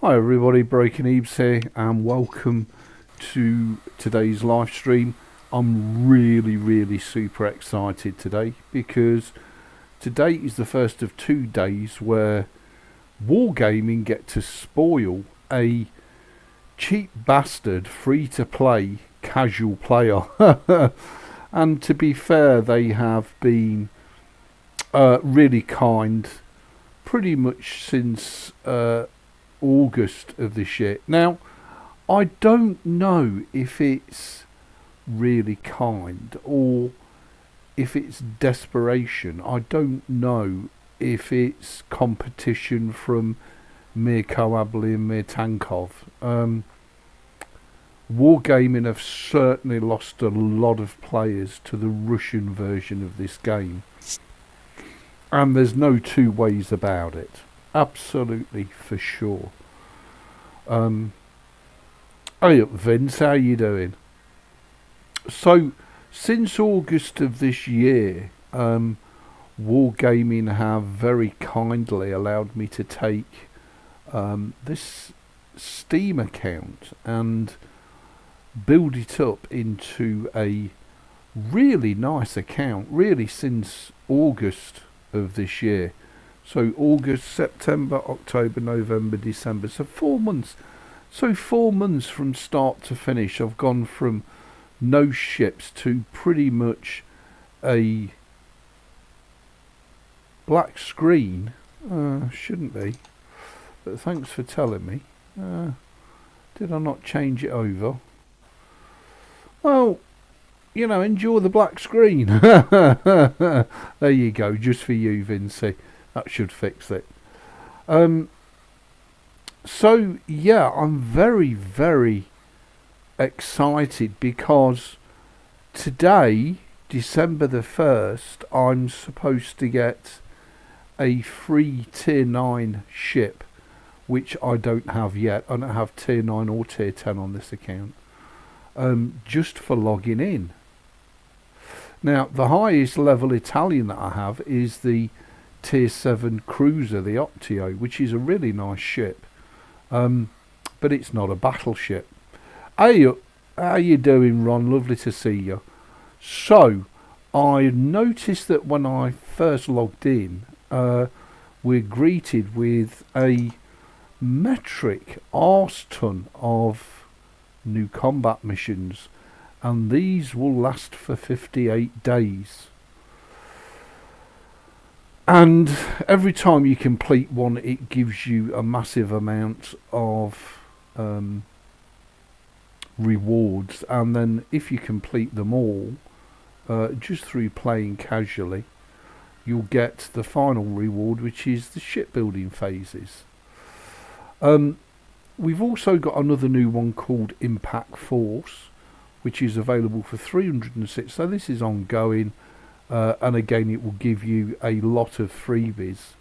Hi everybody, Breaking Ebeez here and welcome to today's live stream. I'm really super excited today because today is the first of 2 days where Wargaming get to spoil a cheap bastard free-to-play casual player. And to be fair, they have been really kind pretty much since August of this year. Now, I don't know if it's really kind or if it's desperation. I don't know if it's competition from Mirko Abli and Mir Tankov. Wargaming have certainly lost a lot of players to the Russian version of this game, and there's no two ways about it. Absolutely, for sure. Hey up, Vince, how you doing? So, since August of this year, Wargaming have very kindly allowed me to take this Steam account and build it up into a really nice account, really since August of this year. So August, September, October, November, December. So 4 months. So 4 months from start to finish. I've gone from no ships to pretty much a black screen. Shouldn't be. But thanks for telling me. Did I not change it over? Well, you know, enjoy the black screen. There you go. Just for you, Vincey. That should fix it. So yeah, I'm very excited because today, December the 1st, I'm supposed to get a free tier 9 ship, which I don't have yet. I don't have tier 9 or tier 10 on this account, just for logging in. Now, the highest level Italian that I have is the tier 7 cruiser, the Octio, which is a really nice ship, but it's not a battleship. Hey, how you doing, Ron? Lovely to see you. So I noticed that when I first logged in, we're greeted with a metric arse ton of new combat missions, and these will last for 58 days. And every time you complete one, it gives you a massive amount of rewards. And then if you complete them all, just through playing casually, you'll get the final reward, which is the shipbuilding phases. We've also got another new one called Impact Force, which is available for 306. So this is ongoing. And again, it will give you a lot of freebies.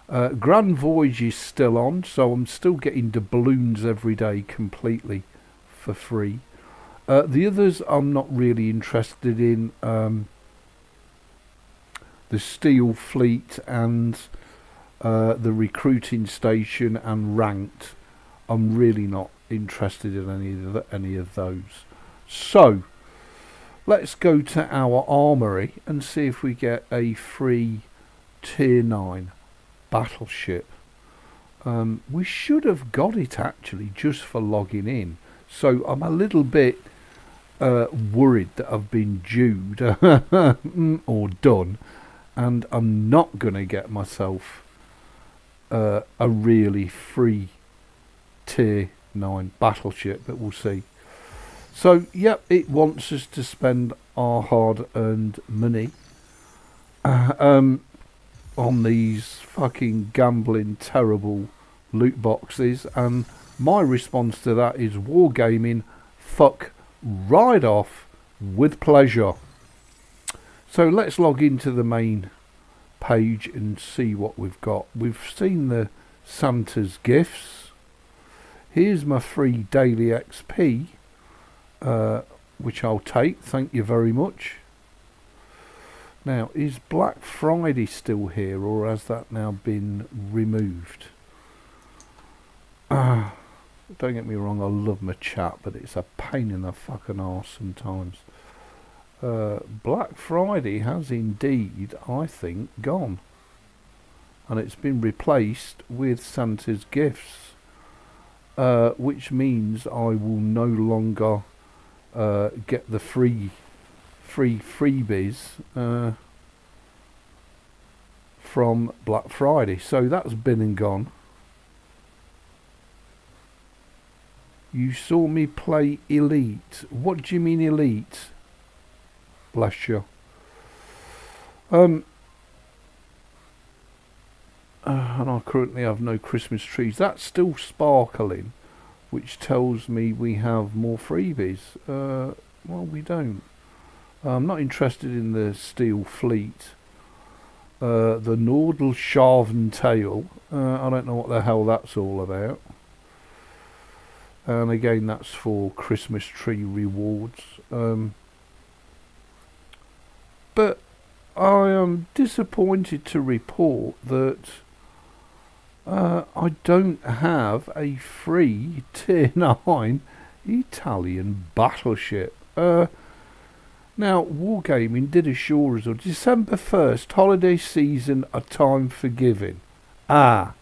Grand Voyage is still on, so I'm still getting doubloons every day completely for free. The others I'm not really interested in. The Steel Fleet and the Recruiting Station and Ranked, I'm really not interested in any of those. So let's go to our armory and see if we get a free tier 9 battleship. We should have got it actually just for logging in. So I'm a little bit worried that I've been duped or done, and I'm not going to get myself a really free tier 9 battleship, but we'll see. So, yep, it wants us to spend our hard-earned money on these fucking gambling, terrible loot boxes, and my response to that is Wargaming, fuck right off with pleasure. So let's log into the main page and see what we've got. We've seen the Santa's gifts. Here's my free daily XP. Which I'll take, thank you very much. Now, is Black Friday still here, or has that now been removed? don't get me wrong, I love my chat, but it's a pain in the fucking arse sometimes. Black Friday has indeed, I think, gone. And it's been replaced with Santa's gifts, which means I will no longer get the free freebies from Black Friday. So that's been and gone. You saw me play Elite. What do you mean Elite? Bless you. And I currently have no Christmas trees. That's still sparkling, which tells me we have more freebies. Well, we don't. I'm not interested in the Steel Fleet. The Nordelschaven Tail. I don't know what the hell that's all about. And again, that's for Christmas tree rewards. But I am disappointed to report that I don't have a free Tier 9 Italian battleship. Now, Wargaming did assure us on December 1st, holiday season, a time for giving. Ah,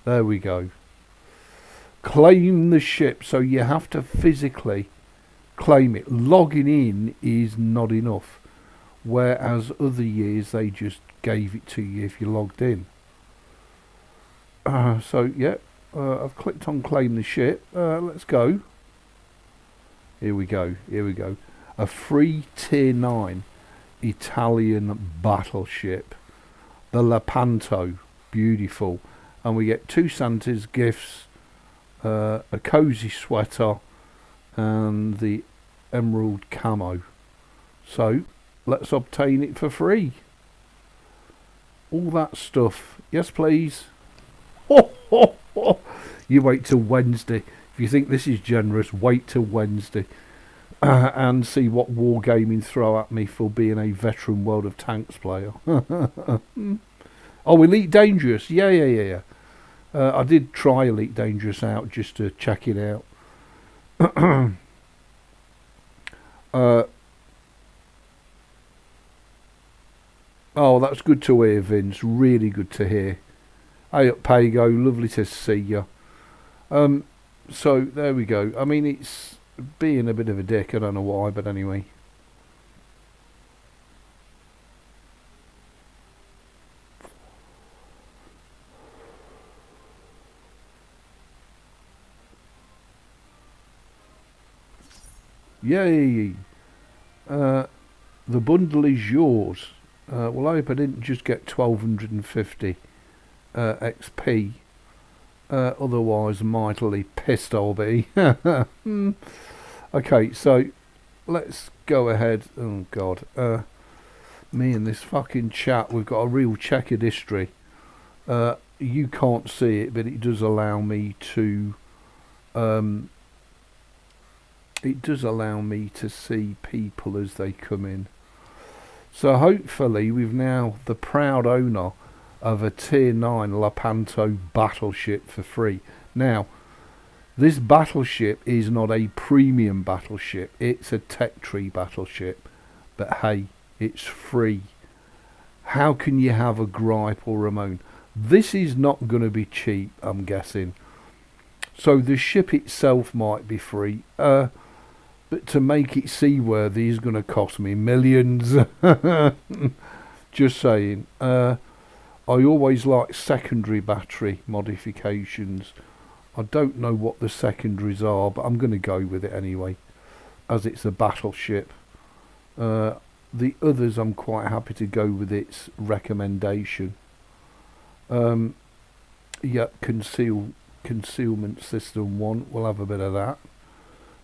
there we go. Claim the ship, so you have to physically claim it. Logging in is not enough, whereas other years they just gave it to you if you logged in. So yeah, I've clicked on claim the ship. Let's go. Here we go. Here we go. A free Tier 9 Italian battleship, the Lepanto. Beautiful. And we get 2 Santa's gifts, a cozy sweater, and the emerald camo. So let's obtain it for free. All that stuff. Yes, please. Ho, ho, ho. You wait till Wednesday. If you think this is generous, wait till Wednesday and see what Wargaming throw at me for being a veteran World of Tanks player. Oh, Elite Dangerous. Yeah. I did try Elite Dangerous out just to check it out. Oh, that's good to hear, Vince. Really good to hear. Hey up, Pago. Lovely to see you. So, there we go. I mean, it's being a bit of a dick. I don't know why, but anyway. Yay! The bundle is yours. Well, I hope I didn't just get 1250 XP. Otherwise, mightily pissed I'll be. Okay, so let's go ahead. Oh God, me and this fucking chat. We've got a real checkered history. You can't see it, but it does allow me to. It does allow me to see people as they come in. So hopefully we've now the proud owner of a Tier 9 Lepanto battleship for free. Now, this battleship is not a premium battleship. It's a tech tree battleship. But hey, it's free. How can you have a gripe or a moan? This is not going to be cheap, I'm guessing. So the ship itself might be free. But to make it seaworthy is going to cost me millions. Just saying. I always like secondary battery modifications. I don't know what the secondaries are, but I'm going to go with it anyway, as it's a battleship. The others I'm quite happy to go with its recommendation. Yeah, concealment system 1, we'll have a bit of that.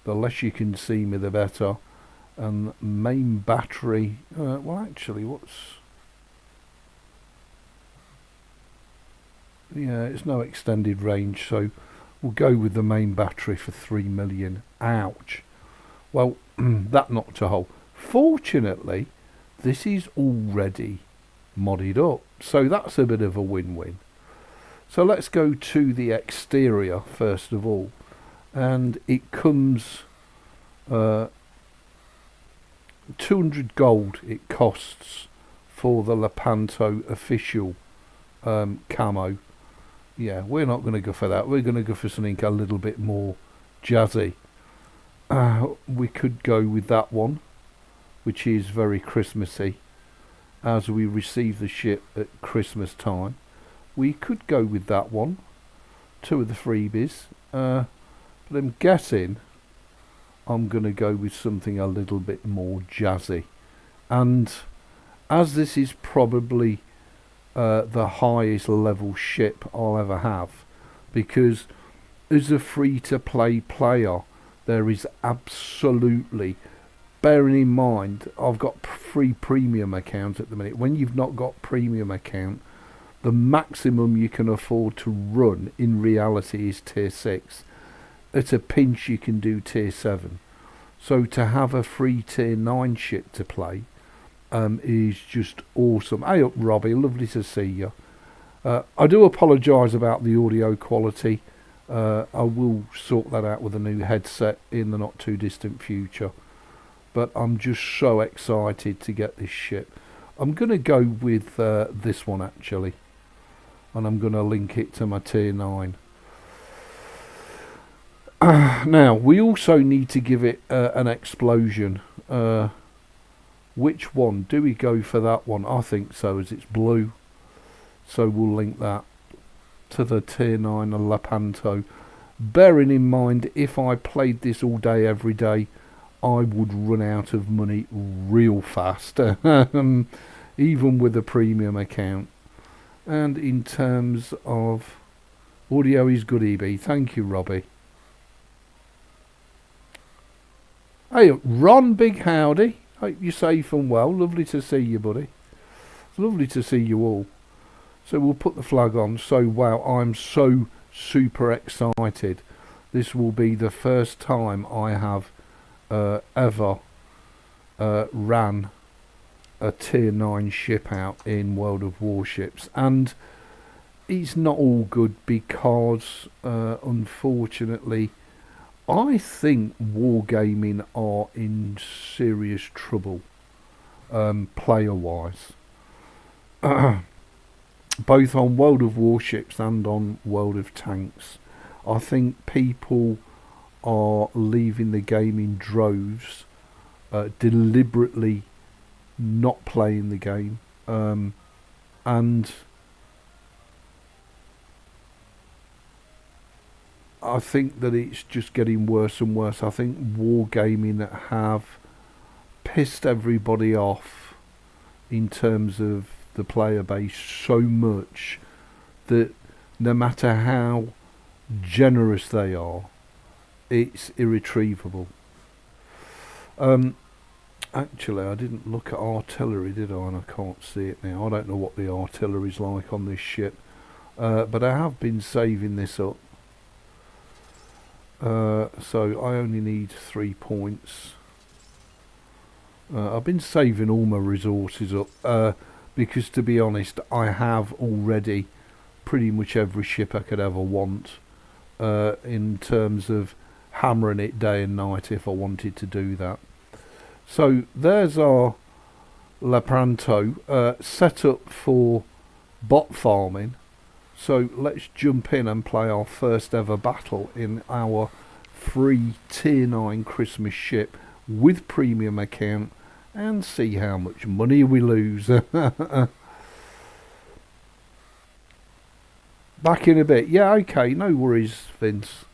The less you can see me, the better. And main battery. Well, actually, what's? Yeah, it's no extended range, so we'll go with the main battery for 3 million. Ouch. Well, that knocked a hole. Fortunately, this is already modded up, so that's a bit of a win-win. So let's go to the exterior first of all. and it comes 200 gold it costs for the Lepanto official camo. Yeah, we're not going to go for that. We're going to go for something a little bit more jazzy. We could go with that one, which is very Christmassy, as we receive the ship at Christmas time. We could go with that one, 2 of the freebies, but I'm guessing I'm going to go with something a little bit more jazzy. And as this is probably the highest level ship I'll ever have, because as a free-to-play player, there is absolutely, bearing in mind I've got free premium account at the minute. When you've not got premium account, the maximum you can afford to run in reality is tier 6. At a pinch you can do tier 7. So to have a free tier 9 ship to play is just awesome. Hey up Robbie, lovely to see you. I do apologise about the audio quality. I will sort that out with a new headset in the not too distant future. But I'm just so excited to get this ship. I'm going to go with this one actually, and I'm going to link it to my tier 9. Now we also need to give it an explosion. Which one? Do we go for that one? I think so, as it's blue. So we'll link that to the tier 9 of Lepanto. Bearing in mind, if I played this all day every day, I would run out of money real fast, even with a premium account. And in terms of audio is good, EB. Thank you, Robbie. Hey, Ron, big howdy. Hope you're safe and well. Lovely to see you, buddy. It's lovely to see you all. So we'll put the flag on. So, wow, I'm so super excited. This will be the first time I have ever ran a tier 9 ship out in World of Warships. And it's not all good because, unfortunately, I think Wargaming are in serious trouble, player-wise. Both on World of Warships and on World of Tanks. I think people are leaving the game in droves, deliberately not playing the game, and I think that it's just getting worse and worse. I think Wargaming have pissed everybody off in terms of the player base so much that no matter how generous they are, it's irretrievable. Actually, I didn't look at artillery, did I? And I can't see it now. I don't know what the artillery's like on this ship, but I have been saving this up. So I only need 3 points. I've been saving all my resources up because, to be honest, I have already pretty much every ship I could ever want, in terms of hammering it day and night if I wanted to do that. So there's our Lepanto set up for bot farming. So let's jump in and play our first ever battle in our free tier 9 Christmas ship with premium account and see how much money we lose. Back in a bit. Yeah, okay, no worries, Vince.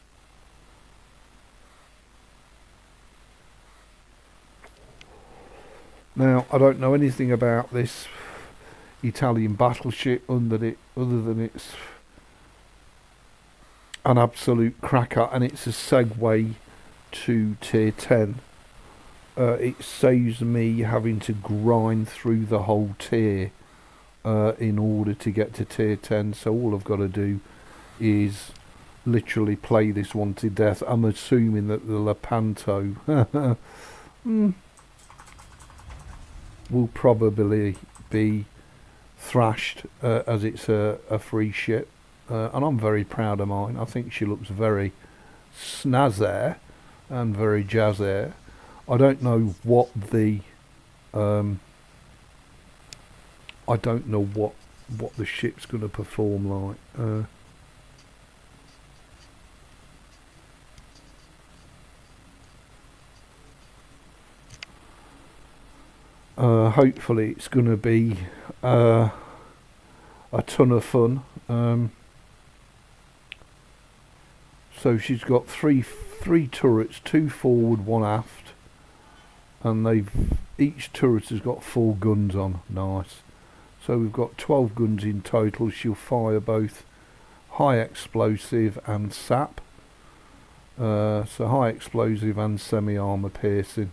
Now, I don't know anything about this Italian battleship other than it's an absolute cracker, and it's a segue to tier 10. It saves me having to grind through the whole tier in order to get to tier 10, so all I've got to do is literally play this one to death. I'm assuming that the Lepanto will probably be thrashed, as it's a free ship, and I'm very proud of mine. I think she looks very, snazzer and very jazzer. I don't know what the I don't know what the ship's going to perform like. Hopefully it's going to be a ton of fun. So she's got three turrets, 2 forward, 1 aft, and each turret has got 4 guns on. Nice. So we've got 12 guns in total. She'll fire both high explosive and sap. So high explosive and semi-armor piercing.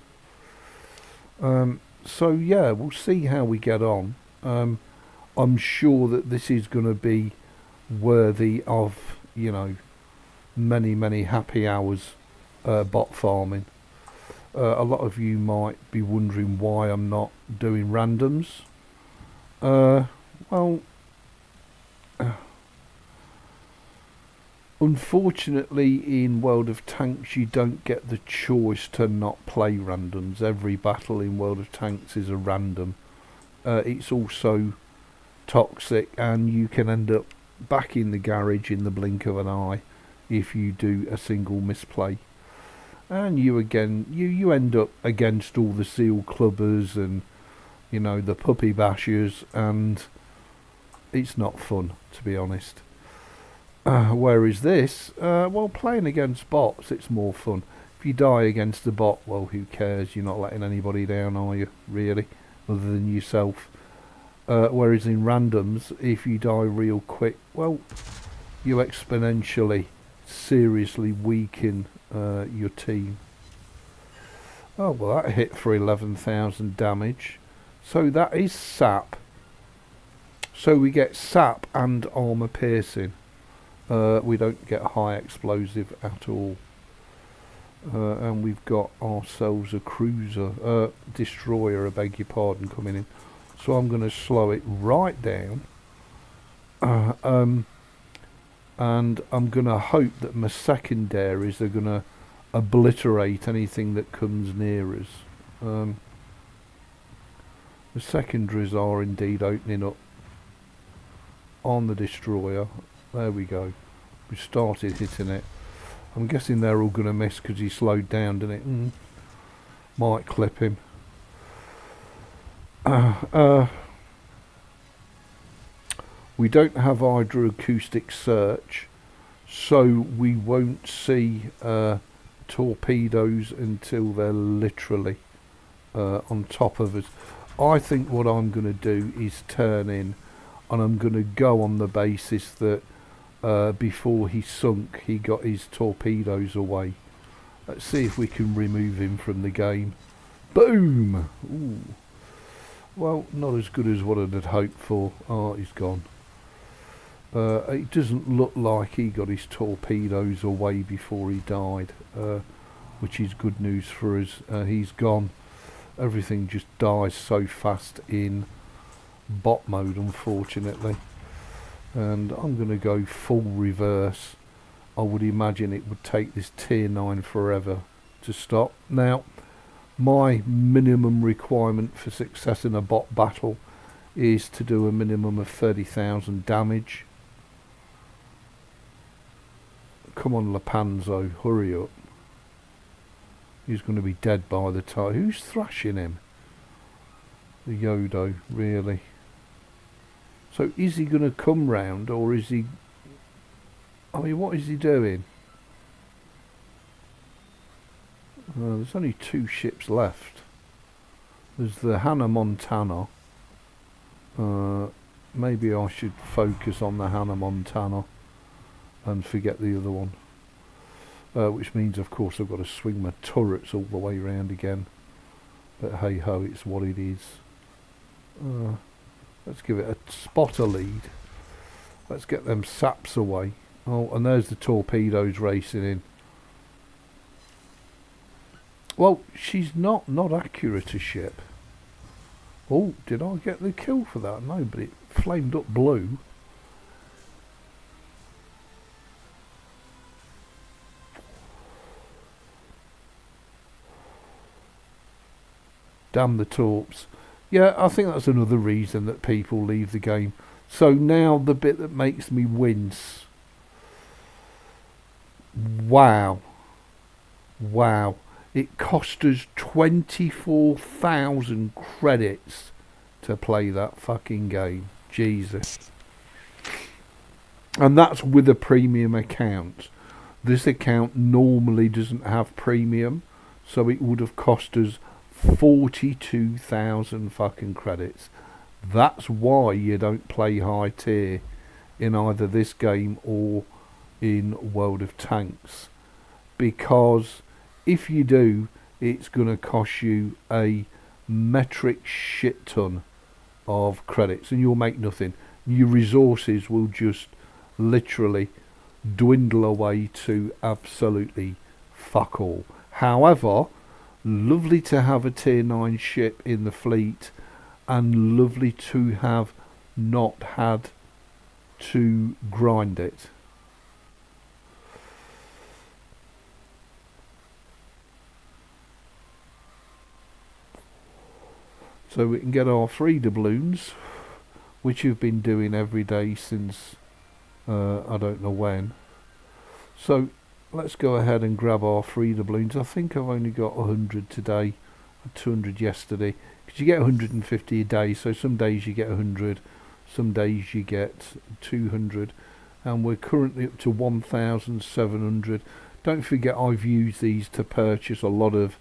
So yeah, we'll see how we get on. I'm sure that this is going to be worthy of, you know, many happy hours bot farming. A lot of you might be wondering why I'm not doing randoms. Well, unfortunately in World of Tanks you don't get the choice to not play randoms. Every battle in World of Tanks is a random. It's also toxic, and you can end up back in the garage in the blink of an eye if you do a single misplay. And you end up against all the seal clubbers and, you know, the puppy bashers, and it's not fun, to be honest. Whereas this, well, playing against bots, it's more fun. If you die against a bot, well, who cares? You're not letting anybody down, are you, really, other than yourself? Whereas in randoms, if you die real quick, well, you exponentially, seriously weaken your team. Oh, well, that hit for 11,000 damage. So that is sap. So we get sap and armor piercing. We don't get high explosive at all. And we've got ourselves a cruiser, destroyer, I beg your pardon, coming in. So I'm going to slow it right down. And I'm going to hope that my secondaries are going to obliterate anything that comes near us. The secondaries are indeed opening up on the destroyer. There we go. We started hitting it. I'm guessing they're all going to miss because he slowed down, didn't it? Might clip him. We don't have hydroacoustic search, so we won't see torpedoes until they're literally on top of us. I think what I'm going to do is turn in, and I'm going to go on the basis that before he sunk he got his torpedoes away. Let's see if we can remove him from the game. Boom! Ooh. Well, not as good as what I had hoped for. Oh, he's gone. It doesn't look like he got his torpedoes away before he died, which is good news for us. He's gone. Everything just dies so fast in bot mode, unfortunately. And I'm going to go full reverse. I would imagine it would take this tier 9 forever to stop. Now, my minimum requirement for success in a bot battle is to do a minimum of 30,000 damage. Come on, Lepanzo, hurry up. He's going to be dead by the time. Who's thrashing him? The Yodo, really. So is he going to come round, or is he... I mean, what is he doing? There's only 2 ships left. There's the Hannah Montana. Maybe I should focus on the Hannah Montana and forget the other one. Which means, of course, I've got to swing my turrets all the way around again. But hey ho, it's what it is. Let's give it a spotter lead. Let's get them saps away. Oh, and there's the torpedoes racing in. Well, she's not accurate a ship. Oh, did I get the kill for that? No, but it flamed up blue. Damn the torps. Yeah, I think that's another reason that people leave the game. So now the bit that makes me wince. Wow. Wow. It cost us 24,000 credits to play that fucking game. Jesus. And that's with a premium account. This account normally doesn't have premium, so it would have cost us 42,000 fucking credits. That's why you don't play high tier in either this game or in World of Tanks, because if you do, it's going to cost you a metric shit ton of credits and you'll make nothing. Your resources will just literally dwindle away to absolutely fuck all. However, lovely to have a tier 9 ship in the fleet, and lovely to have not had to grind it. So we can get our 3 doubloons, which we've been doing every day since I don't know when. So let's go ahead and grab our 3 doubloons. I think I've only got 100 today, 200 yesterday, because you get 150 a day, so some days you get 100, some days you get 200, and we're currently up to 1,700. Don't forget, I've used these to purchase a lot of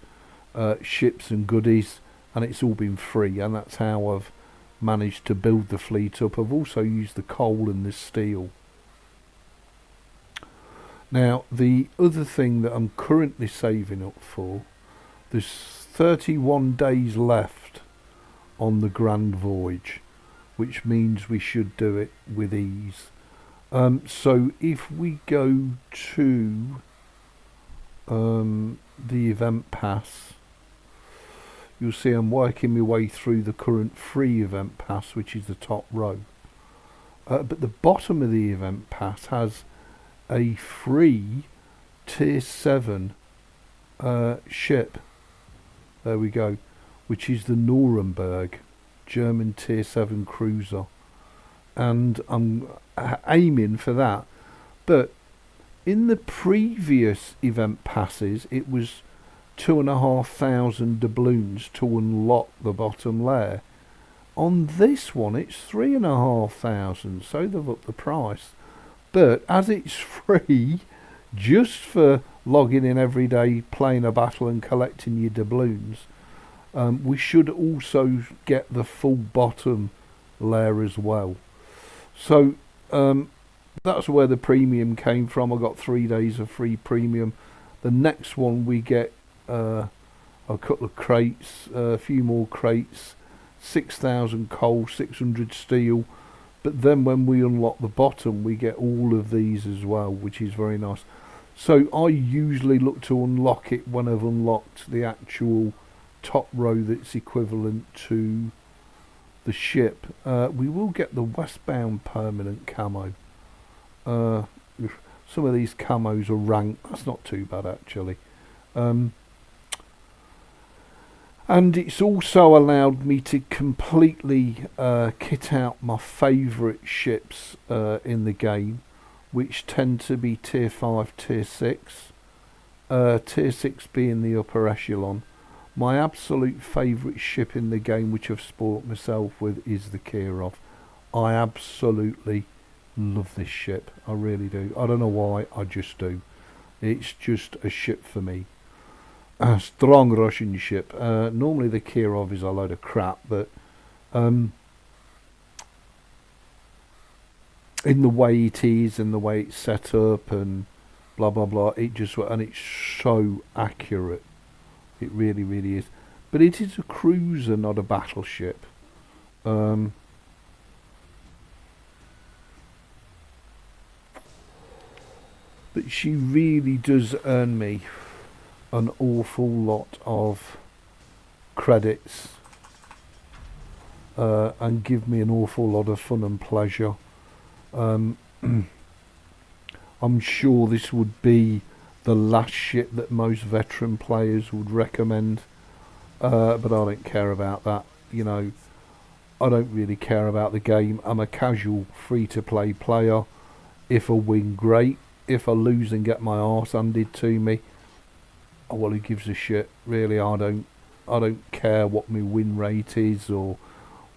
ships and goodies, and it's all been free, and that's how I've managed to build the fleet up. I've also used the coal and the steel. Now, the other thing that I'm currently saving up for, there's 31 days left on the Grand Voyage, which means we should do it with ease. So if we go to the event pass, you'll see I'm working my way through the current free event pass, which is the top row. But the bottom of the event pass has a free tier 7 ship. There we go, which is the Nuremberg, German tier 7 cruiser, and I'm aiming for that. But in the previous event passes, it was 2,500 doubloons to unlock the bottom layer. On this one, it's 3,500, so they've upped the price. But as it's free, just for logging in every day, playing a battle and collecting your doubloons, we should also get the full bottom layer as well. So that's where the premium came from. I got 3 days of free premium. The next one we get a couple of crates, a few more crates, 6,000 coal, 600 steel. But then when we unlock the bottom, we get all of these as well, which is very nice. So I usually look to unlock it when I've unlocked the actual top row that's equivalent to the ship. We will get the westbound permanent camo. Some of these camos are ranked. That's not too bad, actually. And it's also allowed me to completely kit out my favourite ships in the game, which tend to be tier 5, tier 6. Tier 6 being the upper echelon. My absolute favourite ship in the game, which I've spoilt myself with, is the Kirov. I absolutely love this ship. I really do. I don't know why, I just do. It's just a ship for me. A strong Russian ship. Normally the Kirov is a load of crap, but in the way it is and the way it's set up and blah blah blah, it just, and it's so accurate. It really, really is. But it is a cruiser, not a battleship. But she really does earn me an awful lot of credits and give me an awful lot of fun and pleasure. I'm sure this would be the last ship that most veteran players would recommend. but I don't care about that. You know, I don't really care about the game. I'm a casual free-to-play player. If I win, great. If I lose and get my arse handed to me, well, who gives a shit? Really, I don't care what my win rate is or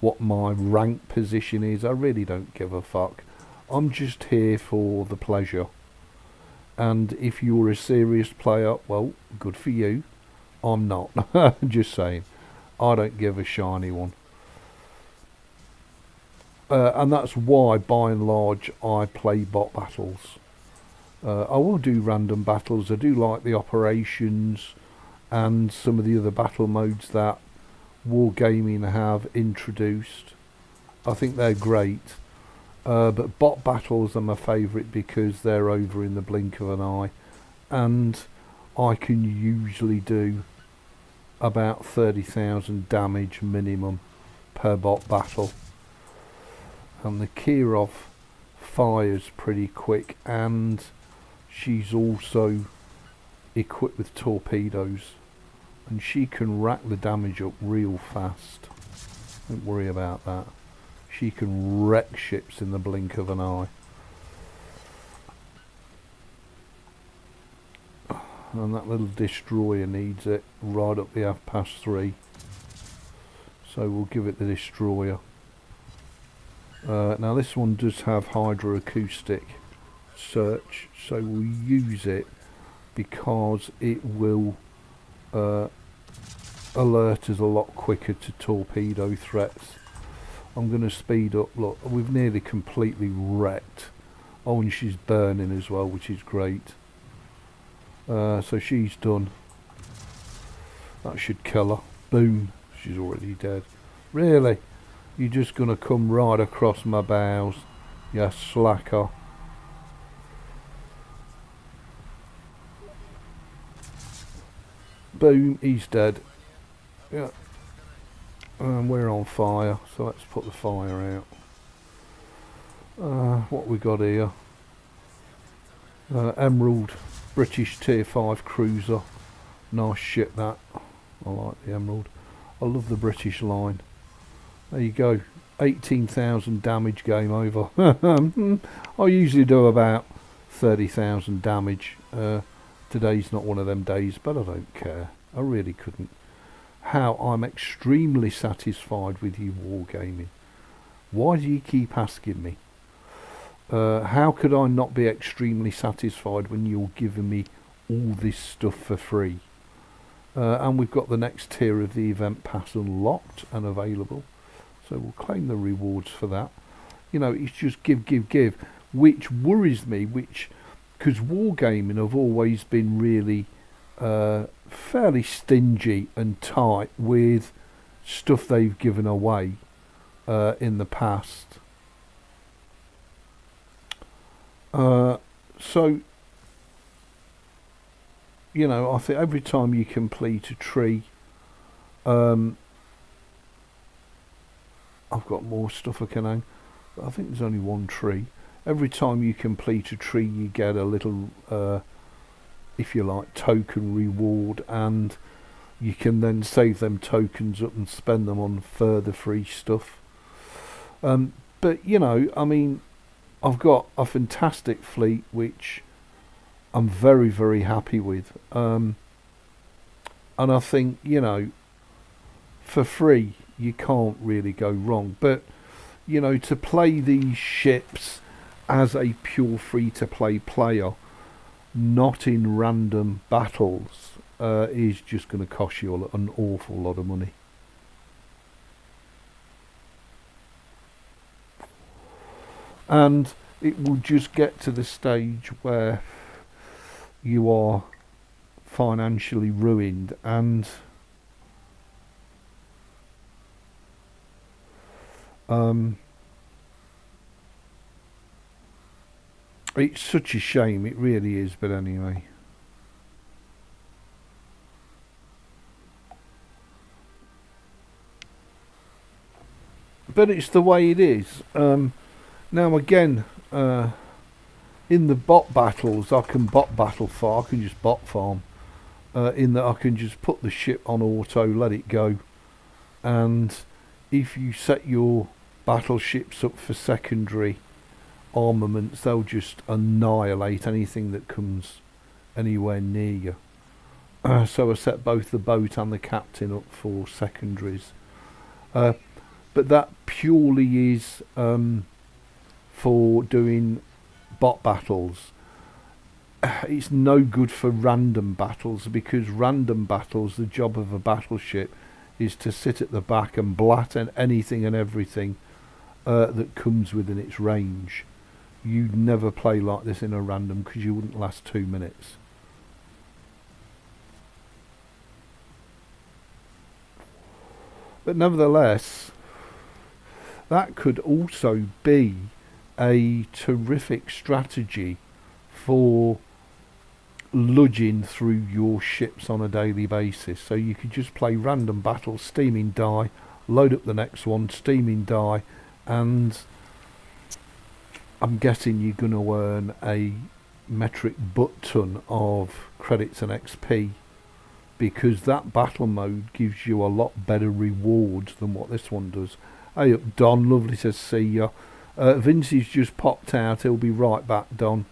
what my rank position is. I really don't give a fuck. I'm just here for the pleasure. And if you're a serious player, well, good for you. I'm not. Just saying. I don't give a shiny one. And that's why, by and large, I play bot battles. I will do random battles. I do like the operations and some of the other battle modes that Wargaming have introduced. I think they're great. But bot battles are my favourite because they're over in the blink of an eye. And I can usually do about 30,000 damage minimum per bot battle. And the Kirov fires pretty quick, and she's also equipped with torpedoes, and she can rack the damage up real fast. Don't worry about that. She can wreck ships in the blink of an eye. And that little destroyer needs it right up the 3:30. So we'll give it the destroyer. Now this one does have hydroacoustic search, so we'll use it because it will alert us a lot quicker to torpedo threats. I'm going to speed up. Look, we've nearly completely wrecked. Oh, and she's burning as well, which is great. So she's done. That should kill her. Boom, she's already dead. Really? You're just going to come right across my bows, you slacker. Boom, he's dead. Yeah. And we're on fire, so let's put the fire out. What we got here? Emerald, British Tier 5 cruiser. Nice ship that. I like the Emerald. I love the British line. There you go, 18,000 damage, game over. I usually do about 30,000 damage. Today's not one of them days, but I don't care. I really couldn't. How I'm extremely satisfied with you, Wargaming. Why do you keep asking me? How could I not be extremely satisfied when you're giving me all this stuff for free? And we've got the next tier of the event pass unlocked and available. So we'll claim the rewards for that. You know, it's just give, which worries me, because Wargaming have always been really fairly stingy and tight with stuff they've given away in the past. So, you know, I think every time you complete a tree, I've got more stuff I can hang, but I think there's only one tree. Every time you complete a tree, you get a little, if you like, token reward, and you can then save them tokens up and spend them on further free stuff. But, you know, I mean, I've got a fantastic fleet, which I'm very, very happy with. And I think, you know, for free, you can't really go wrong. But, you know, to play these ships as a pure free-to-play player, not in random battles, is just going to cost you an awful lot of money. And it will just get to the stage where you are financially ruined, and it's such a shame, it really is, but anyway. But it's the way it is. Now again, in the bot battles, I can just bot farm. in that I can just put the ship on auto, let it go, and if you set your battleships up for secondary armaments, they'll just annihilate anything that comes anywhere near you. So I set both the boat and the captain up for secondaries, but that purely is for doing bot battles. It's no good for random battles, because random battles, the job of a battleship is to sit at the back and blat at anything and everything that comes within its range. You'd never play like this in a random, because you wouldn't last 2 minutes. But nevertheless, that could also be a terrific strategy for ludging through your ships on a daily basis. So you could just play random battles, steaming die, load up the next one, steaming die, and I'm guessing you're going to earn a metric butt ton of credits and XP, because that battle mode gives you a lot better rewards than what this one does. Hey up, Don, lovely to see you. Vincey's just popped out, he'll be right back, Don.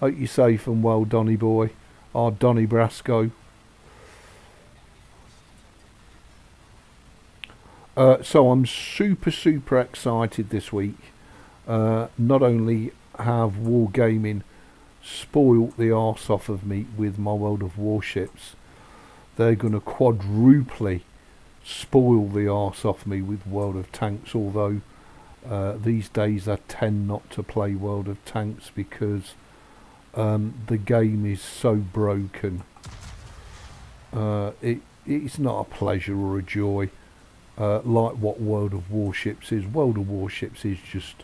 Hope you're safe and well, Donny boy. Our Donny Brasco. So I'm super excited this week. Not only have Wargaming spoilt the arse off of me with my World of Warships, they're going to quadruply spoil the arse off me with World of Tanks, although these days I tend not to play World of Tanks because the game is so broken. It's not a pleasure or a joy like what World of Warships is. World of Warships is just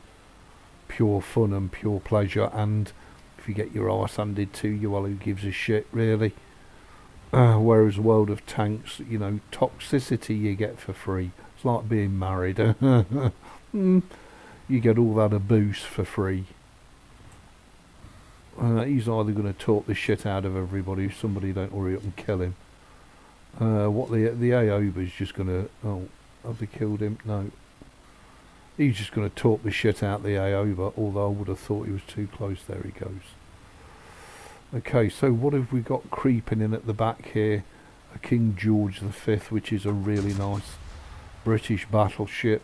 pure fun and pure pleasure, and if you get your arse handed to you, well, who gives a shit, really? Whereas World of Tanks, you know, toxicity you get for free. It's like being married. You get all that abuse for free. He's either going to talk the shit out of everybody if somebody don't hurry up and kill him. What the Ebeez just going to... Oh, have they killed him? No. He's just going to talk the shit out the Ebeez, although I would have thought he was too close. There he goes. Okay, so what have we got creeping in at the back here? A King George V, which is a really nice British battleship.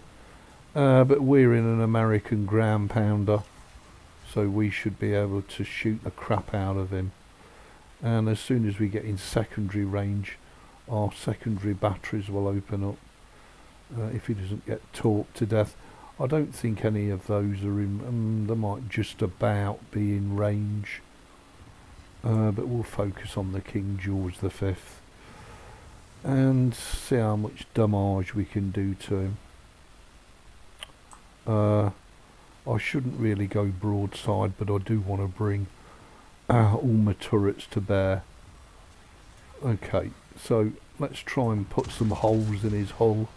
But we're in an American ground pounder, so we should be able to shoot the crap out of him. And as soon as we get in secondary range, our secondary batteries will open up. If he doesn't get torped to death. I don't think any of those are in... they might just about be in range. But we'll focus on the King George V and see how much damage we can do to him. I shouldn't really go broadside, but I do want to bring all my turrets to bear. Okay, so let's try and put some holes in his hull.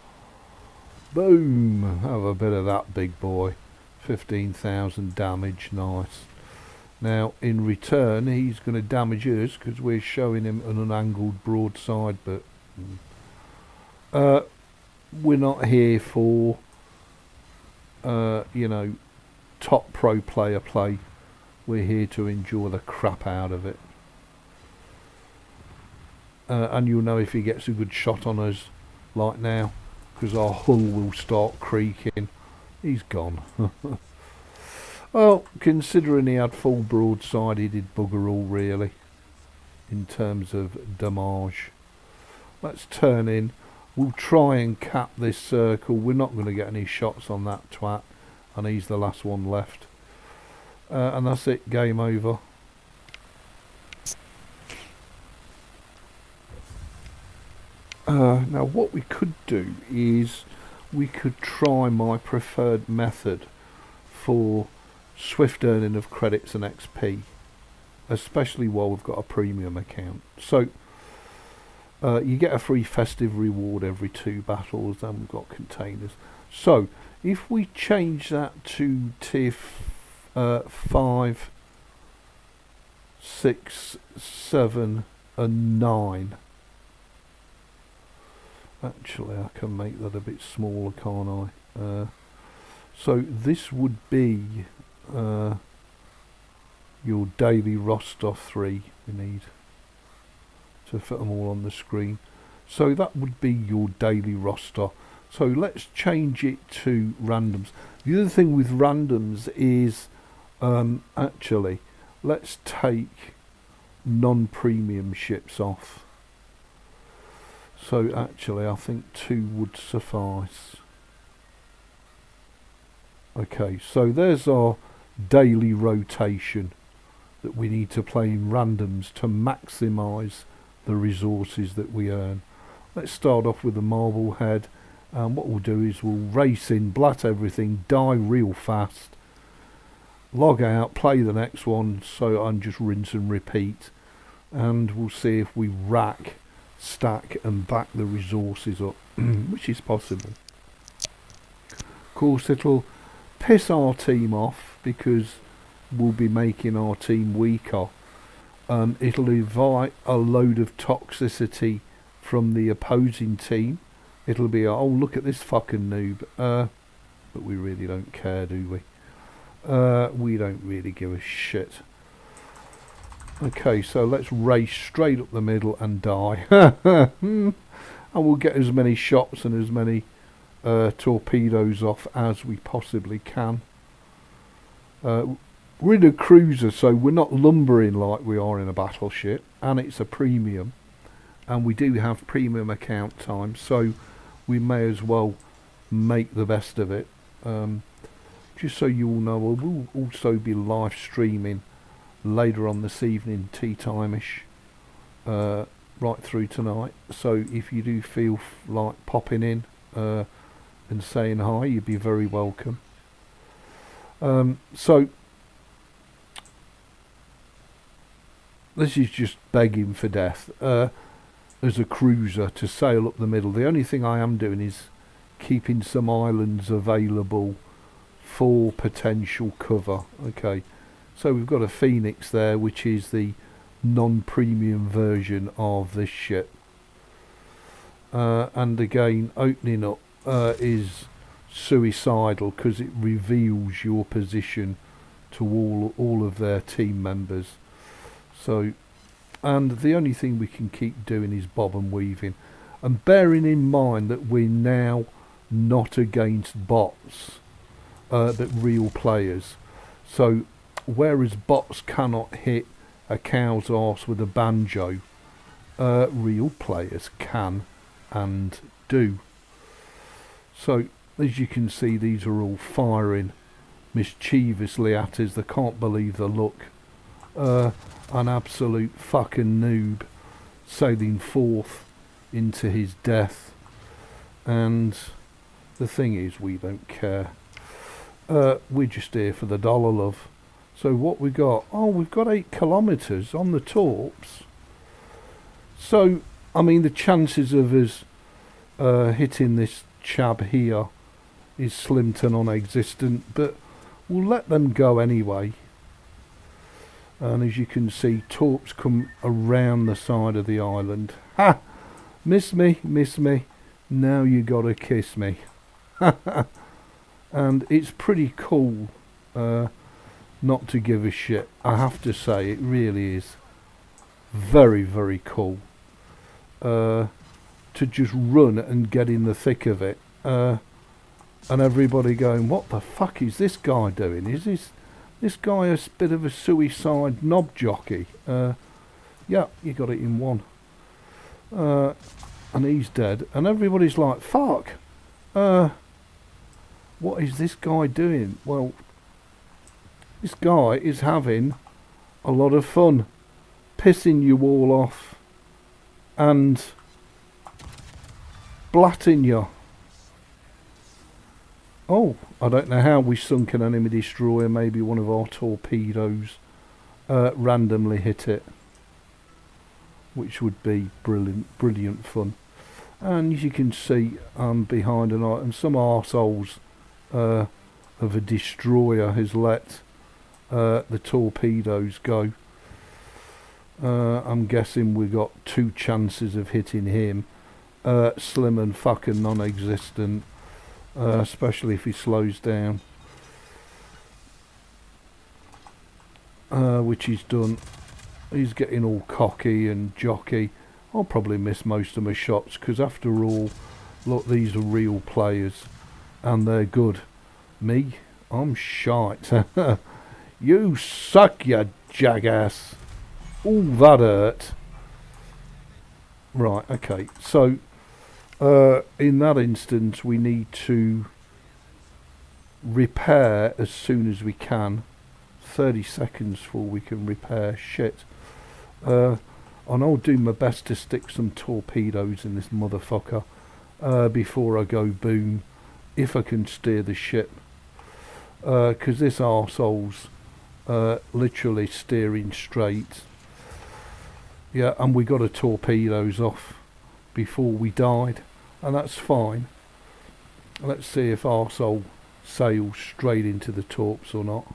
Boom! Have a bit of that, big boy. 15,000 damage, nice. Now, in return, he's going to damage us because we're showing him an angled broadside, but we're not here for, you know, top pro player play. We're here to enjoy the crap out of it. And you'll know if he gets a good shot on us, like now, because our hull will start creaking. He's gone. Well, considering he had full broadside, he did bugger all, really, in terms of damage. Let's turn in. We'll try and cap this circle. We're not going to get any shots on that twat, and he's the last one left. And that's it, game over. Now what we could do is we could try my preferred method for swift earning of credits and XP, especially while we've got a premium account. So you get a free festive reward every 2 battles, and we've got containers. So if we change that to tier 5, 6, 7 a 9. Actually, I can make that a bit smaller, can't I? So this would be your daily roster 3 we need to fit them all on the screen. So that would be your daily roster. So let's change it to randoms. The other thing with randoms is actually let's take non-premium ships off. So actually I think 2 would suffice. Okay, so there's our daily rotation that we need to play in randoms to maximise the resources that we earn. Let's start off with the Marblehead, and what we'll do is we'll race in, blat everything, die real fast, log out, play the next one, so and just rinse and repeat, and we'll see if we rack, stack and back the resources up, which is possible. Of course it'll piss our team off because we'll be making our team weaker. It'll invite a load of toxicity from the opposing team. It'll be, oh look at this fucking noob, but we really don't care, do we? We don't really give a shit. Okay, so let's race straight up the middle and die. And we'll get as many shots and as many torpedoes off as we possibly can. We're in a cruiser, so we're not lumbering like we are in a battleship, and it's a premium, and we do have premium account time, so we may as well make the best of it. Just so you all know, we'll also be live streaming later on this evening, tea time-ish, right through tonight, so if you do feel like popping in and saying hi, you'd be very welcome. So this is just begging for death as a cruiser to sail up the middle. The only thing I am doing is keeping some islands available for potential cover. Okay, so we've got a Phoenix there, which is the non-premium version of this ship, and again opening up is suicidal because it reveals your position to all of their team members. So, and the only thing we can keep doing is bob and weaving, and bearing in mind that we're now not against bots, but real players. So whereas bots cannot hit a cow's arse with a banjo, real players can and do. So as you can see, these are all firing mischievously at us. They can't believe the look. An absolute fucking noob sailing forth into his death, and the thing is, we don't care. We're just here for the dollar, love. So what we got? Oh, we've got 8 kilometres on the torps. So I mean, the chances of us hitting this chab here is slim to non-existent, but we'll let them go anyway. And as you can see, torps come around the side of the island. Ha! Miss me, now you gotta kiss me. And it's pretty cool not to give a shit, I have to say. It really is very, very cool to just run and get in the thick of it, and everybody going, what the fuck is this guy doing? Is this guy a bit of a suicide knob jockey? Yeah, you got it in one. And he's dead. And everybody's like, fuck. What is this guy doing? Well, this guy is having a lot of fun pissing you all off and blatting you. Oh, I don't know how we sunk an enemy destroyer. Maybe one of our torpedoes randomly hit it, which would be brilliant fun. And as you can see, I'm behind an item. Some arseholes of a destroyer has let the torpedoes go. I'm guessing we got 2 chances of hitting him. Slim and fucking non-existent, especially if he slows down, which he's done. He's getting all cocky and jockey. I'll probably miss most of my shots because after all, look, these are real players and they're good. Me, I'm shite. You suck, you jackass. All that hurt. Right, okay, so in that instance we need to repair as soon as we can. 30 seconds before we can repair shit. And I'll do my best to stick some torpedoes in this motherfucker before I go boom, if I can steer the ship, because this arsehole's literally steering straight. Yeah, and we got a torpedoes off before we died, and that's fine. Let's see if arsehole sails straight into the torps or not.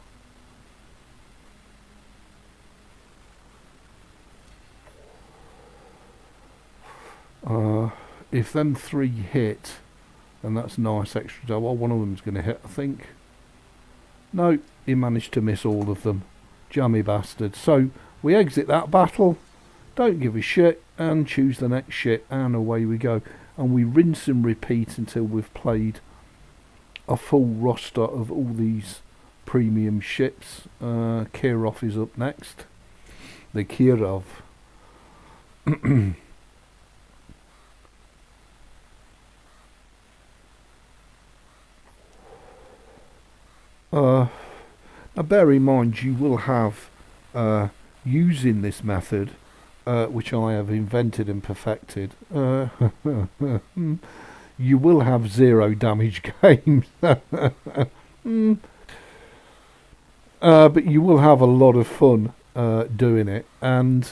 If them 3 hit, and that's nice extra dough. Well, one of them's going to hit, I think. No, he managed to miss all of them. Jammy bastard. So we exit that battle, don't give a shit, and choose the next shit, and away we go. And we rinse and repeat until we've played a full roster of all these premium ships. Kirov is up next. The Kirov. Now bear in mind you will have, using this method, which I have invented and perfected, you will have 0 damage games. But you will have a lot of fun doing it, and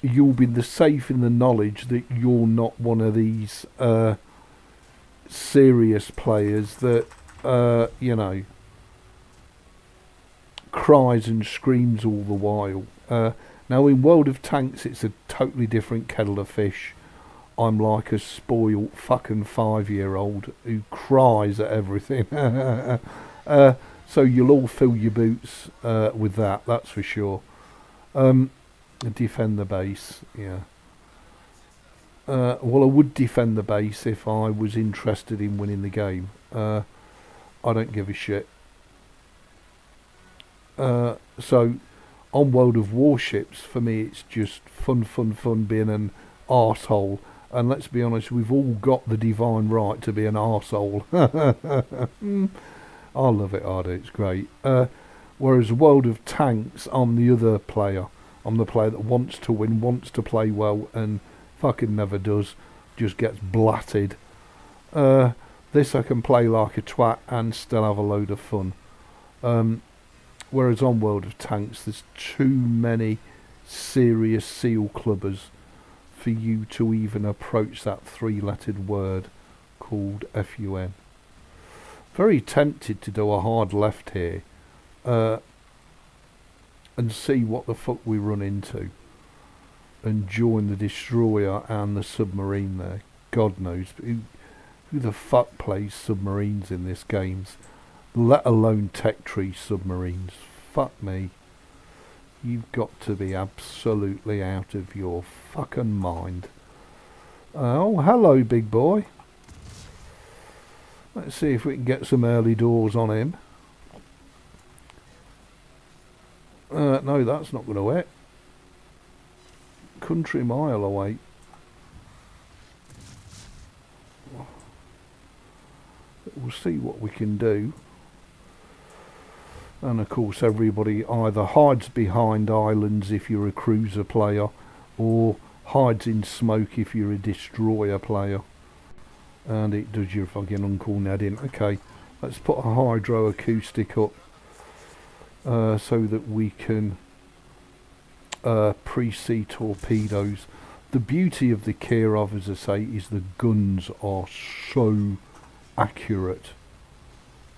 you'll be safe in the knowledge that you're not one of these serious players that, you know, cries and screams all the while. Now in World of Tanks it's a totally different kettle of fish. I'm like a spoiled fucking 5-year-old who cries at everything. So you'll all fill your boots with that, that's for sure. Defend the base, yeah. Well, I would defend the base if I was interested in winning the game. I don't give a shit. So on World of Warships, for me it's just fun being an arsehole, and let's be honest, we've all got the divine right to be an arsehole. I love it, I do, it's great. Whereas World of Tanks, I'm the other player. I'm the player that wants to win, wants to play well, and fucking never does, just gets blatted. This I can play like a twat and still have a load of fun. Whereas on World of Tanks, there's too many serious seal clubbers for you to even approach that 3-lettered word called FUN. Very tempted to do a hard left here and see what the fuck we run into and join the destroyer and the submarine there. God knows who the fuck plays submarines in this game, let alone tech tree submarines. Fuck me. You've got to be absolutely out of your fucking mind. Oh, hello, big boy. Let's see if we can get some early doors on him. No, that's not going to hit. Country mile away. We'll see what we can do. And of course everybody either hides behind islands if you're a cruiser player, or hides in smoke if you're a destroyer player. And it does your fucking Uncle Ned in. Okay, let's put a hydroacoustic up so that we can pre-see torpedoes. The beauty of the Kirov, as I say, is the guns are so accurate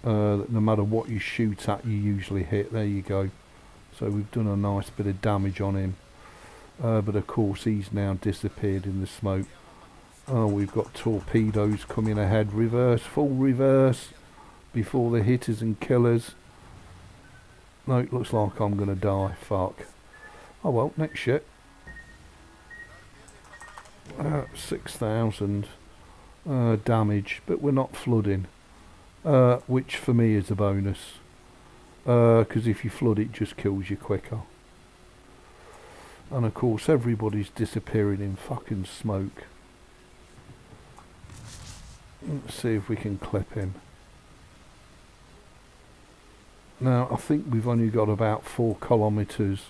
that no matter what you shoot at, you usually hit. There you go. So we've done a nice bit of damage on him. but of course he's now disappeared in the smoke. Oh, we've got torpedoes coming ahead. Reverse, full reverse before the hitters and killers. No, it looks like I'm going to die. Fuck. Oh well, next ship. 6,000 damage, but we're not flooding, which for me is a bonus, because if you flood it just kills you quicker. And of course everybody's disappearing in fucking smoke. Let's see if we can clip him. Now I think we've only got about 4 kilometres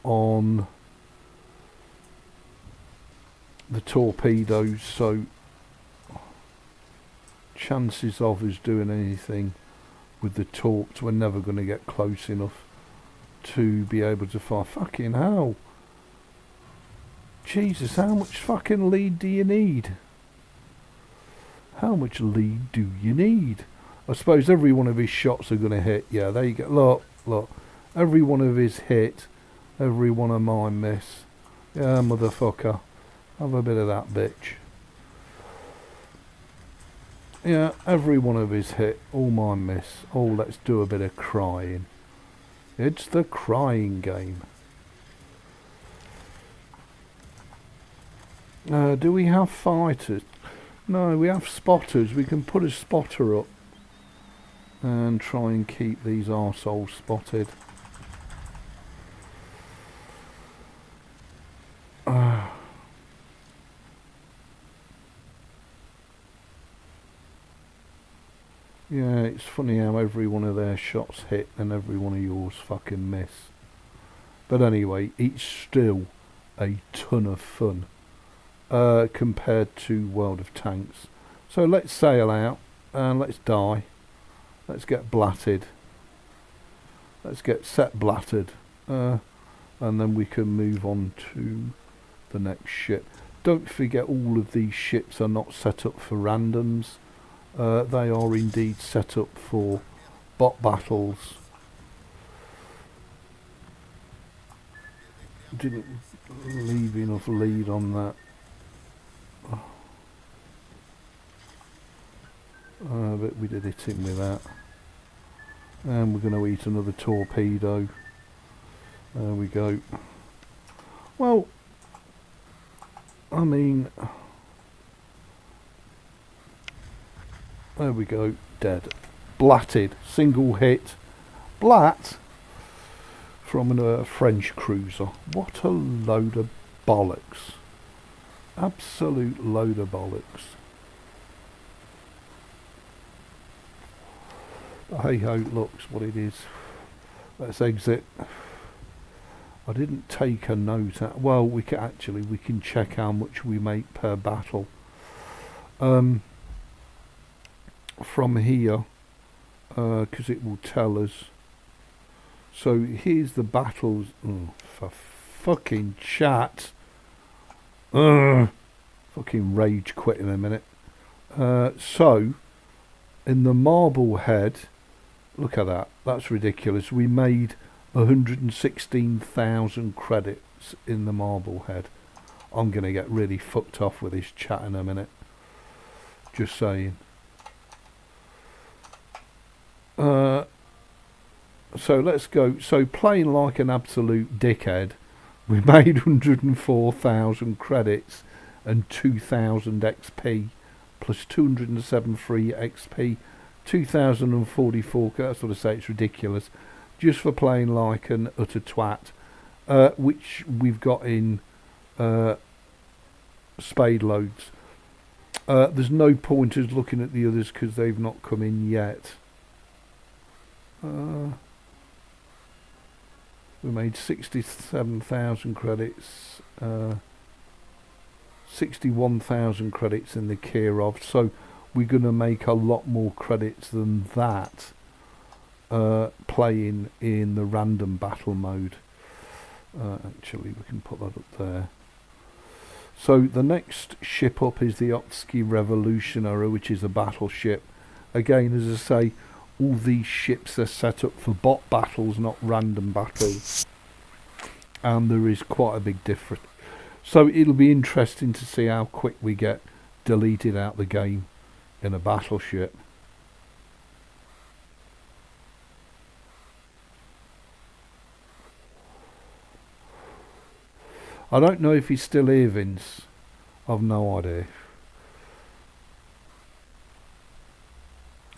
on the torpedoes, so chances of us doing anything with the torps, we're never going to get close enough to be able to fire. Fucking hell. Jesus, how much fucking lead do you need? How much lead do you need? I suppose every one of his shots are going to hit. Yeah, there you go. Look, look. Every one of his hit. Every one of mine miss. Yeah, motherfucker. Have a bit of that, bitch. Yeah, every one of his hit. All mine miss. Oh, let's do a bit of crying. It's the crying game. Do we have fighters? No, we have spotters. We can put a spotter up and try and keep these arseholes spotted. Yeah, it's funny how every one of their shots hit and every one of yours fucking miss. But anyway, it's still a ton of fun compared to World of Tanks. So let's sail out and let's die. Let's get blatted. Let's get set blatted. And then we can move on to the next ship. Don't forget, all of these ships are not set up for randoms. They are indeed set up for bot battles. Didn't leave enough lead on that. But we did hit him with that. And we're going to eat another torpedo. There we go. Well, I mean, there we go, dead. Blatted, single hit. Blat from a French cruiser. What a load of bollocks. Absolute load of bollocks. But hey ho, it looks what it is. Let's exit. I didn't take a note. Well, we can check how much we make per battle. From here, because it will tell us. So here's the battles. Oh, for fucking chat. Fucking rage quit in a minute. So in the Marblehead, look at that. That's ridiculous. We made 116,000 credits in the Marblehead. I'm going to get really fucked off with this chat in a minute. Just saying. So let's go. So playing like an absolute dickhead, we made 104,000 credits and 2,000 XP plus 207 free XP, 2,044. That's what I say. It's ridiculous. Just for playing like an utter twat, which we've got in spade loads. There's no point us looking at the others because they've not come in yet. We made 67,000 credits, 61,000 credits in the Kirov, so we're going to make a lot more credits than that playing in the random battle mode. Actually, we can put that up there. So the next ship up is the Otsky Revolutionary, which is a battleship. Again, as I say, all these ships are set up for bot battles, not random battles. and there is quite a big difference. So it'll be interesting to see how quick we get deleted out the game in a battleship. I don't know if he's still here, Vince. I've no idea.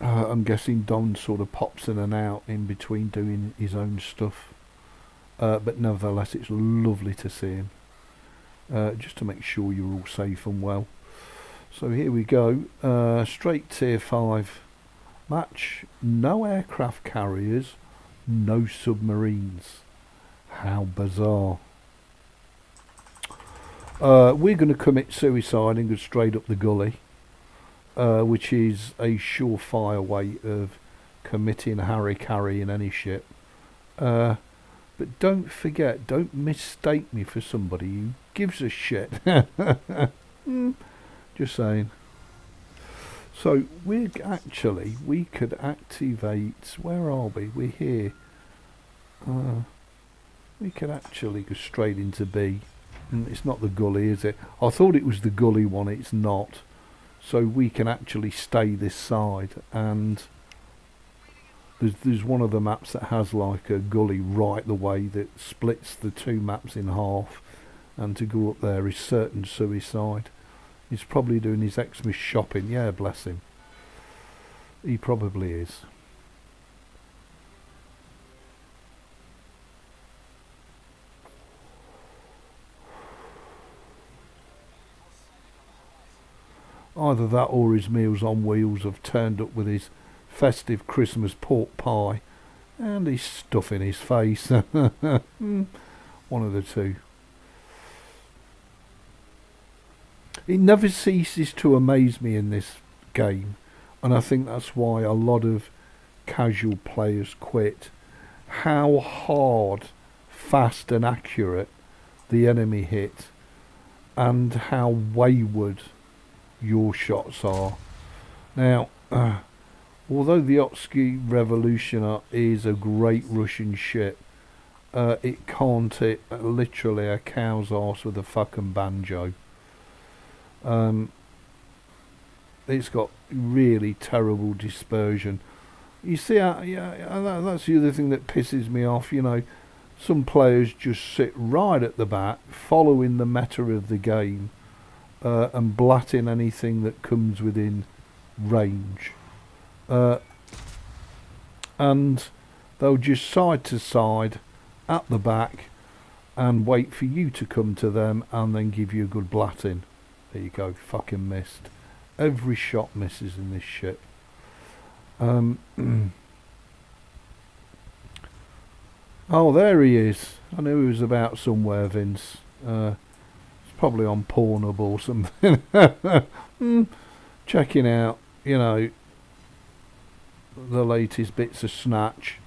I'm guessing Don sort of pops in and out in between doing his own stuff. But nevertheless, it's lovely to see him. Just to make sure you're all safe and well. So here we go. Straight tier 5 match. No aircraft carriers, no submarines. How bizarre. We're going to commit suicide and go straight up the gully, which is a surefire way of committing harry-carry in any ship. But don't forget, don't mistake me for somebody who gives a shit. Just saying. So we could activate, where are we? We're here. We could actually go straight into B. It's not the gully, is it? I thought it was the gully one, it's not. So we can actually stay this side, and there's one of the maps that has like a gully right the way that splits the two maps in half, and to go up there is certain suicide. He's probably doing his Xmas shopping, yeah, bless him. He probably is. Either that or his Meals on Wheels have turned up with his festive Christmas pork pie and his stuff in his face. One of the two. It never ceases to amaze me in this game, and I think that's why a lot of casual players quit. How hard, fast and accurate the enemy hit, and how wayward your shots are. Now, although the Otsky Revolutioner is a great Russian ship, it can't hit literally a cow's arse with a fucking banjo. It's got really terrible dispersion. You see, yeah, that's the other thing that pisses me off. You know, some players just sit right at the back, following the meta of the game, and blatting anything that comes within range, and they'll just side to side at the back and wait for you to come to them and then give you a good blatting. There you go, fucking missed. Every shot misses in this shit. Oh, there he is. I knew he was about somewhere, Vince. Probably on Pornhub or something. Checking out, you know, the latest bits of Snatch.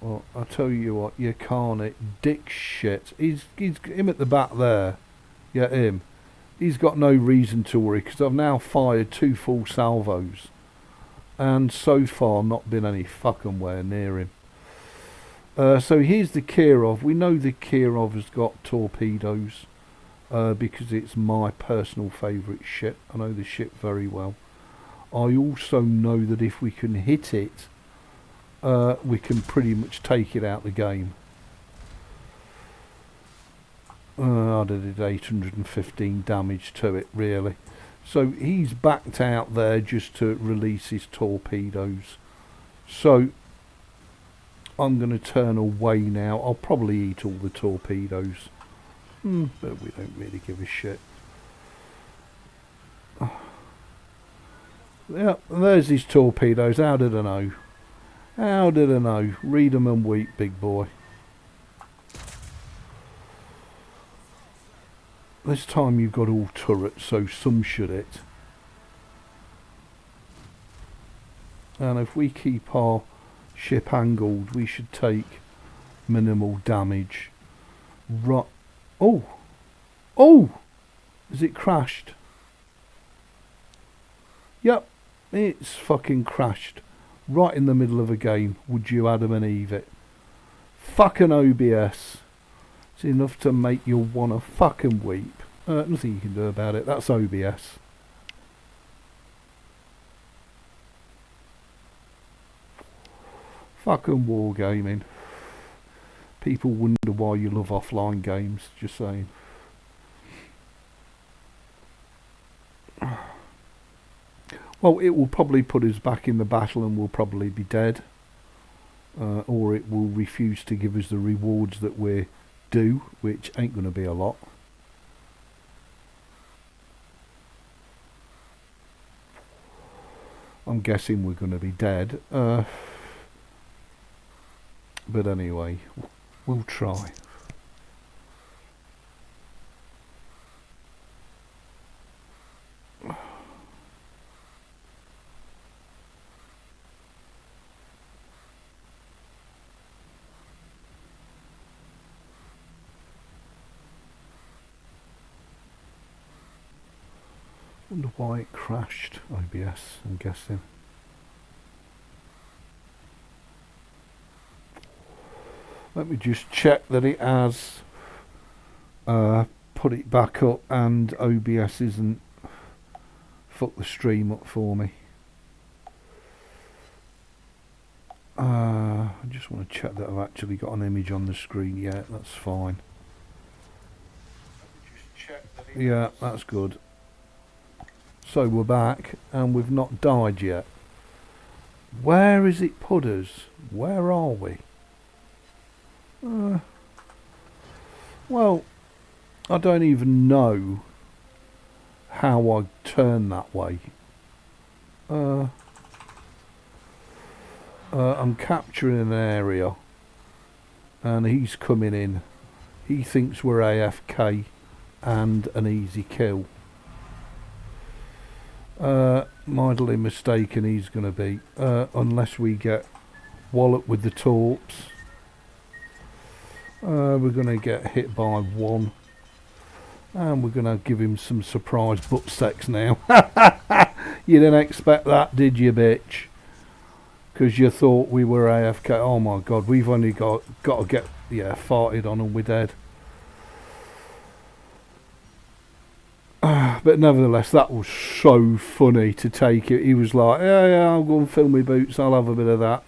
Well, I tell you what, you can't. Dick shit. He's him at the back there. Yeah, him. He's got no reason to worry, because I've now fired 2 full salvos, and so far not been any fucking where near him. So here's the Kirov. We know the Kirov has got torpedoes, because it's my personal favourite ship. I know the ship very well. I also know that if we can hit it, we can pretty much take it out the game. I did 815 damage to it, really. So he's backed out there just to release his torpedoes. So I'm going to turn away now. I'll probably eat all the torpedoes, but we don't really give a shit. Yeah, there's his torpedoes. How did I know? How did I know? Read 'em and weep, big boy. This time you've got all turrets, so some should hit. And if we keep our ship angled, we should take minimal damage. Right. Oh! Oh! Has it crashed? Yep, it's fucking crashed. Right in the middle of a game. Would you Adam and Eve it? Fucking OBS. It's enough to make you wanna fucking weep. Nothing you can do about it. That's OBS. Fucking wargaming. People wonder why you love offline games. Just saying. Well, it will probably put us back in the battle and we'll probably be dead. Or it will refuse to give us the rewards that we're due, which ain't going to be a lot. I'm guessing we're going to be dead. But anyway, we'll try. Wonder why it crashed. OBS, I'm guessing. Let me just check that it has put it back up and OBS isn't fucked the stream up for me. I just want to check that I've actually got an image on the screen. Yeah, that's fine. Yeah, that's good. So we're back and we've not died yet. Where is it put us? Where are we? Well, I don't even know how I turn that way. I'm capturing an area and he's coming in. He thinks we're AFK and an easy kill. Mightily mistaken he's going to be, unless we get walloped with the torps. We're going to get hit by one, and we're going to give him some surprise butt sex now. You didn't expect that, did you, bitch? Because you thought we were AFK. Oh my god, we've only got to get farted on and we're dead. But nevertheless, that was so funny to take it. He was like, yeah, I'll go and fill my boots, I'll have a bit of that.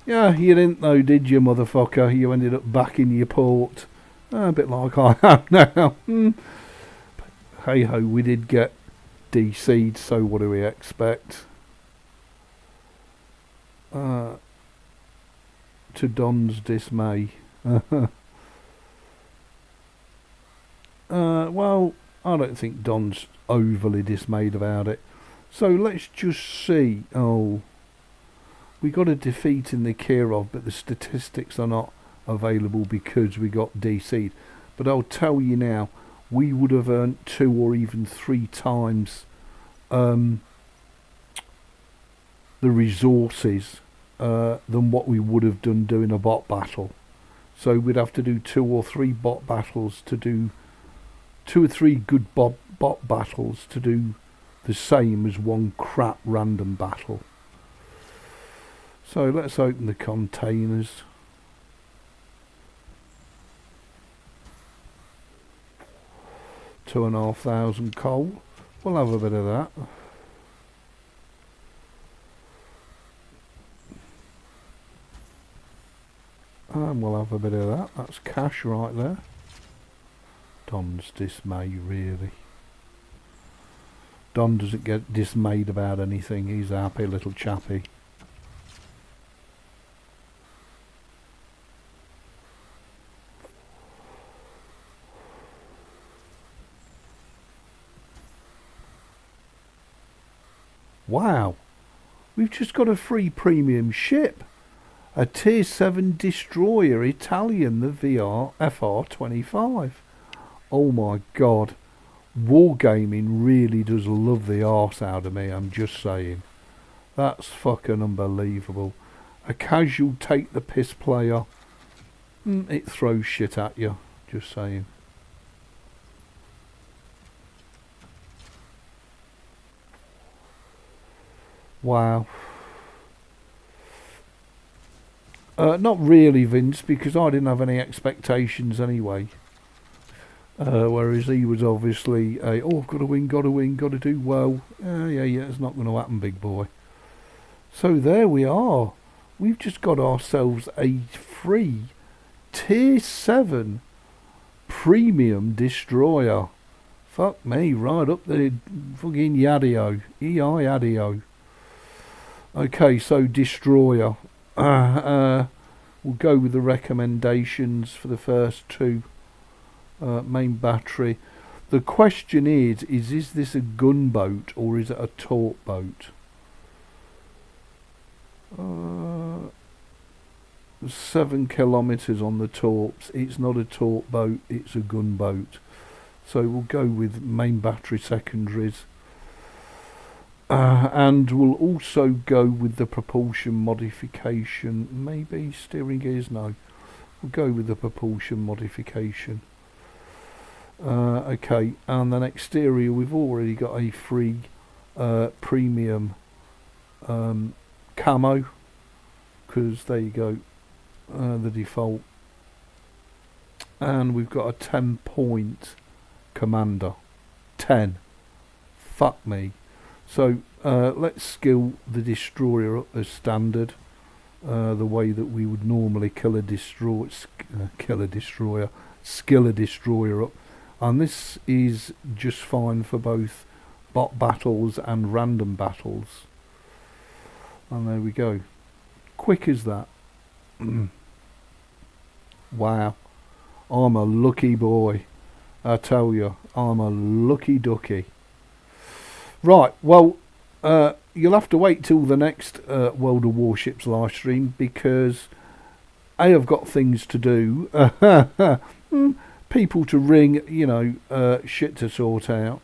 Yeah, you didn't though, did you, motherfucker? You ended up back in your port. A bit like I am now. Hey ho, we did get DC'd, so what do we expect? To Don's dismay. Well, I don't think Don's overly dismayed about it. So let's just see. Oh, we got a defeat in the Kirov, but the statistics are not available because we got DC'd. But I'll tell you now, we would have earned 2 or even 3 times the resources than what we would have done doing a bot battle. So we'd have to do 2 or 3 bot battles to do 2 or 3 good bot battles to do the same as one crap random battle. So let's open the containers. $2,500 coal. We'll have a bit of that. And we'll have a bit of that. That's cash right there. Don's dismay, really. Don doesn't get dismayed about anything. He's a happy little chappy. Wow, we've just got a free premium ship. A tier 7 destroyer, Italian, the FR25. Oh my god, Wargaming really does love the arse out of me, I'm just saying. That's fucking unbelievable. A casual take the piss player, it throws shit at you, just saying. Wow. Not really, Vince, because I didn't have any expectations anyway. Whereas he was obviously oh, got to win, got to do well. Yeah, it's not going to happen, big boy. So there we are. We've just got ourselves a free Tier 7 Premium Destroyer. Fuck me, right up the fucking Yadio. EI Yadio. Okay, so Destroyer. We'll go with the recommendations for the first two. Main battery. The question is this a gunboat or is it a torp boat? 7 kilometres on the torps. It's not a torp boat, it's a gunboat. So we'll go with main battery secondaries. And we'll also go with the propulsion modification. Maybe steering gears? No. We'll go with the propulsion modification. Okay, and then exterior, we've already got a free premium camo, because there you go, the default. And we've got a 10-point commander. 10. Fuck me. So let's skill the destroyer up as standard, the way that we would normally skill a destroyer up. And this is just fine for both bot battles and random battles. And there we go. Quick as that. Wow. I'm a lucky boy. I tell you, I'm a lucky ducky. Right, well, you'll have to wait till the next World of Warships live stream, because A, I've got things to do. People to ring, you know, shit to sort out.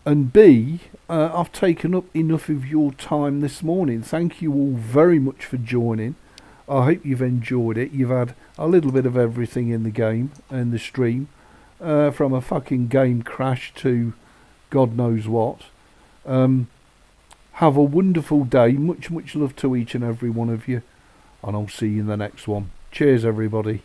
And B, I've taken up enough of your time this morning. Thank you all very much for joining. I hope you've enjoyed it. You've had a little bit of everything in the game, in the stream. From a fucking game crash to God knows what. Have a wonderful day. Much love to each and every one of you. And I'll see you in the next one. Cheers, everybody.